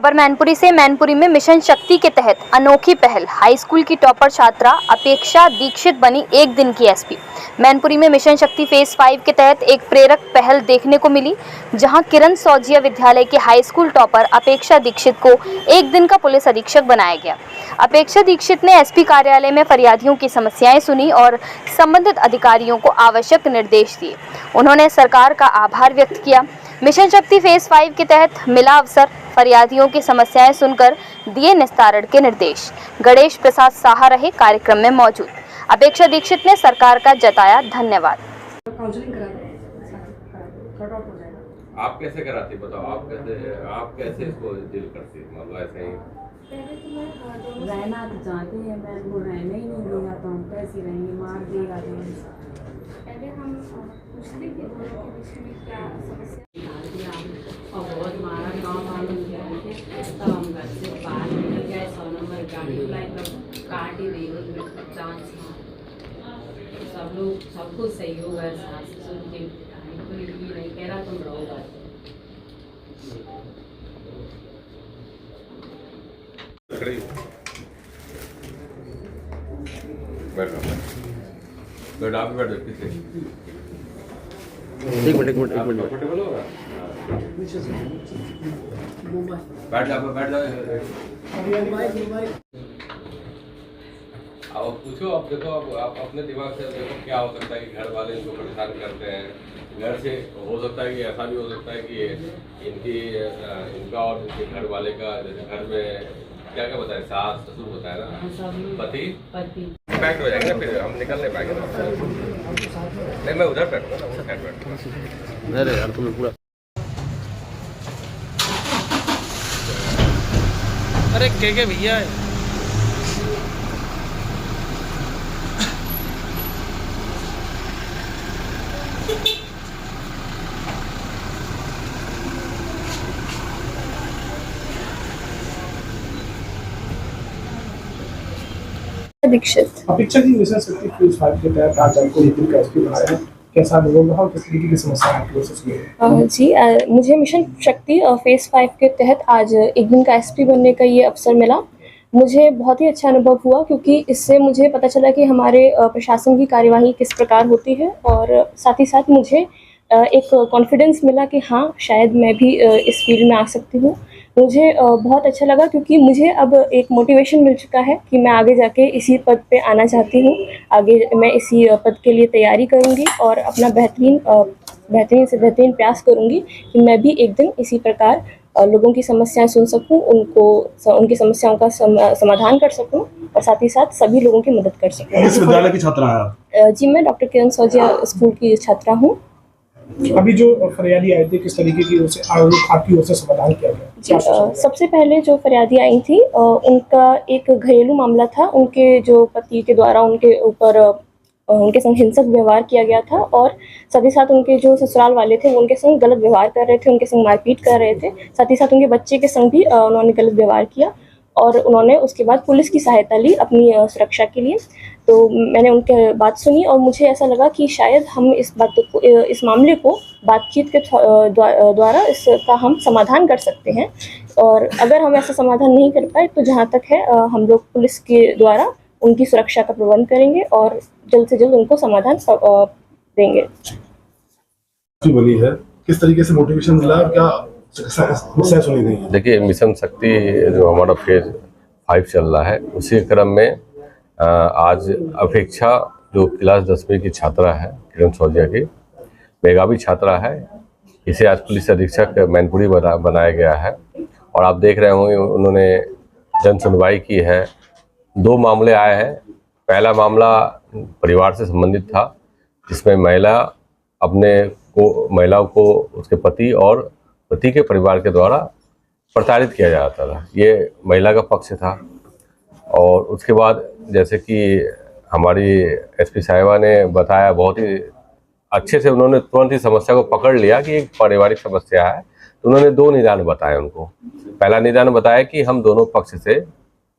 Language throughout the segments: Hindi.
खबर मैनपुरी से। मैनपुरी में मिशन शक्ति के तहत अनोखी पहल, हाई स्कूल की टॉपर छात्रा अपेक्षा दीक्षित बनी एक दिन की एसपी। मैनपुरी में मिशन शक्ति फेज 5 के तहत एक प्रेरक पहल देखने को मिली, जहां किरण सौजिया विद्यालय के हाई स्कूल टॉपर अपेक्षा दीक्षित को एक दिन का पुलिस अधीक्षक बनाया गया। अपेक्षा दीक्षित ने एसपी कार्यालय में फरियादियों की समस्याएं सुनी और संबंधित अधिकारियों को आवश्यक निर्देश दिए। उन्होंने सरकार का आभार व्यक्त किया। मिशन शक्ति फेज 5 के तहत मिला अवसर, फरियादियों की समस्याएं सुनकर दिए निस्तारण के निर्देश। गणेश प्रसाद साहा रहे कार्यक्रम में मौजूद। अपेक्षा दीक्षित ने सरकार का जताया धन्यवाद। आप कैसे कराती बताओ, आप कैसे इसको डील करती, मतलब ऐसे ही रहना तो चाहते हैं, मैं वो रहने ही नहीं दूंगा तो हम कैसे रहेंगे, मार देगा। पहले हम पूछते थे दोनों के बीच में क्या समस्या और बहुत मारा, गाँव वालों के तब हम घर से बाहर निकल गए। 100 नंबर गाड़ी बुलाई तब काट ही दी चांस। सब लोग सब कुछ सहयोग है, सास ससुर के कोई भी नहीं कह रहा तुम रहोगा। बैठ आप बैठ किसे एक मिनट कंफर्टेबल होगा, बैठ जाओ अब पूछो। अब देखो, अब आप अपने दिमाग से देखो क्या हो सकता है कि घर वाले इनको परेशान करते हैं। घर से हो सकता है कि ऐसा भी हो सकता है कि इनका और इनके घर वाले का, जैसे घर में क्या क्या बताए, सास ससुर होता है ना, पति पैक्ट हो जाएंगे, फिर हम निकल नहीं पाएंगे ना। नहीं मैं उधर बैठूंगा। अरे यार तुम्हें पूरा, अरे के भैया दीक्षित। अपेक्षा जी, मिशन शक्ति फेज 5 के तहत आज आपको एक दिन का एसपी बनाया है, कैसा अनुभव रहा और किस तरीके की समस्या आपकी वजह से जी, मुझे मिशन शक्ति फेज 5 के तहत आज एक दिन का एसपी बनने का ये अवसर मिला। मुझे बहुत ही अच्छा अनुभव हुआ, क्योंकि इससे मुझे पता चला कि हमारे प्रशासन की कार्यवाही किस प्रकार होती है, और साथ ही साथ मुझे एक कॉन्फिडेंस मिला कि हाँ, शायद मैं भी इस फील्ड में आ सकती हूँ। मुझे बहुत अच्छा लगा, क्योंकि मुझे अब एक मोटिवेशन मिल चुका है कि मैं आगे जाके इसी पद पे आना चाहती हूँ। आगे मैं इसी पद के लिए तैयारी करूँगी और अपना बेहतरीन से बेहतरीन प्रयास करूँगी कि मैं भी एक दिन इसी प्रकार लोगों की समस्याएं सुन सकूं, उनकी समस्याओं का समाधान कर सकूं, और साथ ही साथ सभी लोगों की मदद कर सकूं। किस विद्यालय की छात्रा हैं आप? जी, मैं डॉक्टर किरण सौजिया स्कूल की छात्रा हूँ। अभी जो फरियादी आए थे, किस तरीके की आपकी ओर से समाधान किया गया? जी, सबसे पहले जो फरियादी आई थी, उनका एक घरेलू मामला था। उनके जो पति के द्वारा उनके ऊपर उनके संग हिंसक व्यवहार किया गया था, और साथ ही साथ उनके जो ससुराल वाले थे वो उनके संग गलत व्यवहार कर रहे थे, उनके संग मारपीट कर रहे थे। साथ ही साथ उनके बच्चे के संग भी उन्होंने गलत व्यवहार किया, और उन्होंने उसके बाद पुलिस की सहायता ली अपनी सुरक्षा के लिए। तो मैंने उनके बात सुनी, और मुझे ऐसा लगा कि शायद हम इस मामले को बातचीत के द्वारा इसका हम समाधान कर सकते हैं। और अगर हम ऐसा समाधान नहीं कर पाए तो जहाँ तक है हम लोग पुलिस के द्वारा उनकी सुरक्षा का प्रबंध करेंगे और जल्द से जल्द उनको समाधान देंगे। बनी है, किस तरीके से मोटिवेशन मिला, क्या समस्या सुनी गई? देखिए, मिशन शक्ति जो हमारा फेज 5 चल रहा है, उसी क्रम में आज अपेक्षा जो क्लास 10वीं की छात्रा है, किरण सौजिया की मेधावी छात्रा है, इसे आज पुलिस अधीक्षक मैनपुरी बनाया गया है। और आप देख रहे होंगे उन्होंने जन सुनवाई की है। 2 मामले आए हैं। पहला मामला परिवार से संबंधित था, जिसमें महिलाओं को उसके पति और पति के परिवार के द्वारा प्रताड़ित किया जाता था। ये महिला का पक्ष था। और उसके बाद जैसे कि हमारी एसपी साहिबा ने बताया, बहुत ही अच्छे से उन्होंने तुरंत ही समस्या को पकड़ लिया कि एक पारिवारिक समस्या है। तो उन्होंने 2 निदान बताए उनको। पहला निदान बताया कि हम दोनों पक्ष से,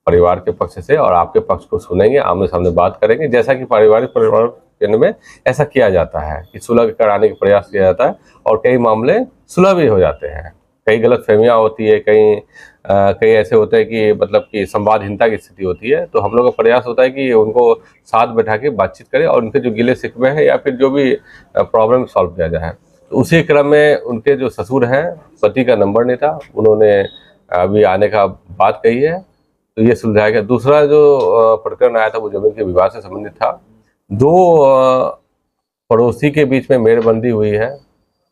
परिवार के पक्ष से और आपके पक्ष को सुनेंगे, आमने सामने बात करेंगे, जैसा कि पारिवारिक परिवार केंद्र में ऐसा किया जाता है कि सुलह कराने का प्रयास किया जाता है और कई मामले सुलह भी हो जाते हैं। कई गलतफहमियां होती है, कई ऐसे होते हैं कि मतलब कि संवादहीनता की स्थिति होती है। तो हम लोग का प्रयास होता है कि उनको साथ बैठा के बातचीत करें और उनके जो गिले शिकवे हैं या फिर जो भी प्रॉब्लम सॉल्व किया जाए। तो उसी क्रम में उनके जो ससुर हैं, पति का नंबर नहीं था, उन्होंने अभी आने का बात कही है, तो ये सुलझाया गया। दूसरा जो प्रकरण आया था वो जमीन के विवाद से संबंधित था। दो पड़ोसी के बीच में मेलबंदी हुई है।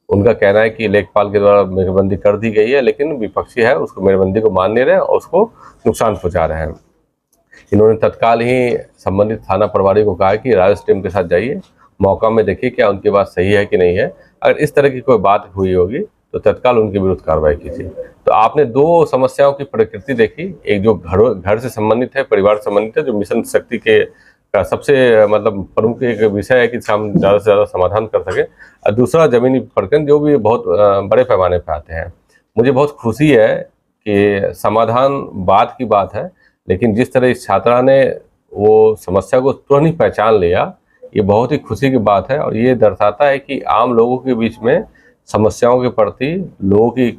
उनका कहना है कि लेखपाल के द्वारा मेलबंदी कर दी गई है, लेकिन विपक्षी है उसको मेलबंदी को मान नहीं रहे और उसको नुकसान पहुंचा रहे हैं। इन्होंने तत्काल ही संबंधित थाना प्रभारी को कहा है कि राजस्व टीम के साथ जाइए, मौका में देखिए क्या उनकी बात सही है कि नहीं है। अगर इस तरह की कोई बात हुई होगी तो तत्काल उनके विरुद्ध कार्रवाई कीजिए। तो आपने दो समस्याओं की प्रकृति देखी, एक जो घर से संबंधित है, परिवार से संबंधित है, जो मिशन शक्ति के का सबसे मतलब प्रमुख एक विषय है कि हम ज़्यादा से ज़्यादा समाधान कर सकें, और दूसरा जमीनी प्रकरण जो भी बहुत बड़े पैमाने पर आते हैं। मुझे बहुत खुशी है कि समाधान बात की बात है, लेकिन जिस तरह इस छात्रा ने वो समस्या को तुरंत ही पहचान लिया, ये बहुत ही खुशी की बात है। और ये दर्शाता है कि आम लोगों के बीच में समस्याओं के प्रति, लोगों की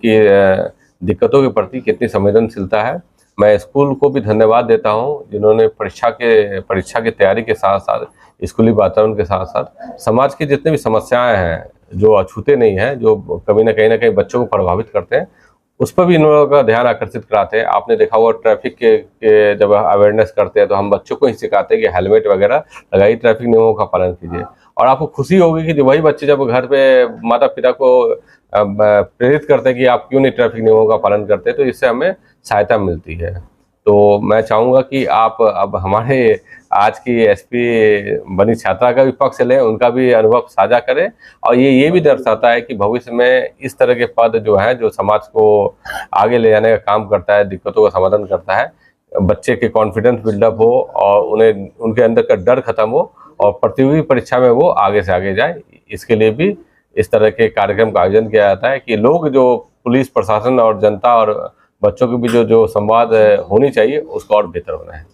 दिक्कतों के प्रति कितनी संवेदनशीलता है। मैं स्कूल को भी धन्यवाद देता हूं, जिन्होंने परीक्षा की तैयारी के साथ साथ, स्कूली वातावरण के साथ साथ समाज की जितनी भी समस्याएं हैं जो अछूते नहीं हैं, जो कभी ना कहीं बच्चों को प्रभावित करते हैं, उस पर भी इन लोगों का ध्यान आकर्षित कराते हैं। आपने देखा होगा ट्रैफिक के जब अवेयरनेस करते हैं तो हम बच्चों को ही सिखाते हैं कि हेलमेट वगैरह लगाइए, ट्रैफिक नियमों का पालन कीजिए। और आपको खुशी होगी कि वही बच्चे जब घर पे माता पिता को प्रेरित करते हैं कि आप क्यों नहीं ट्रैफिक नियमों का पालन करते, तो इससे हमें सहायता मिलती है। तो मैं चाहूँगा कि आप अब हमारे आज की एसपी बनी छात्रा का भी पक्ष लें, उनका भी अनुभव साझा करें। और ये भी दर्शाता है कि भविष्य में इस तरह के पद जो हैं, जो समाज को आगे ले जाने का काम करता है, दिक्कतों का समाधान करता है, बच्चे के कॉन्फिडेंस बिल्डअप हो और उन्हें उनके अंदर का डर खत्म हो और प्रतियोगी परीक्षा में वो आगे से आगे जाए। इसके लिए भी इस तरह के कार्यक्रम का आयोजन किया जाता है कि लोग जो पुलिस प्रशासन और जनता और बच्चों के बीच जो संवाद होनी चाहिए उसको और बेहतर होना है।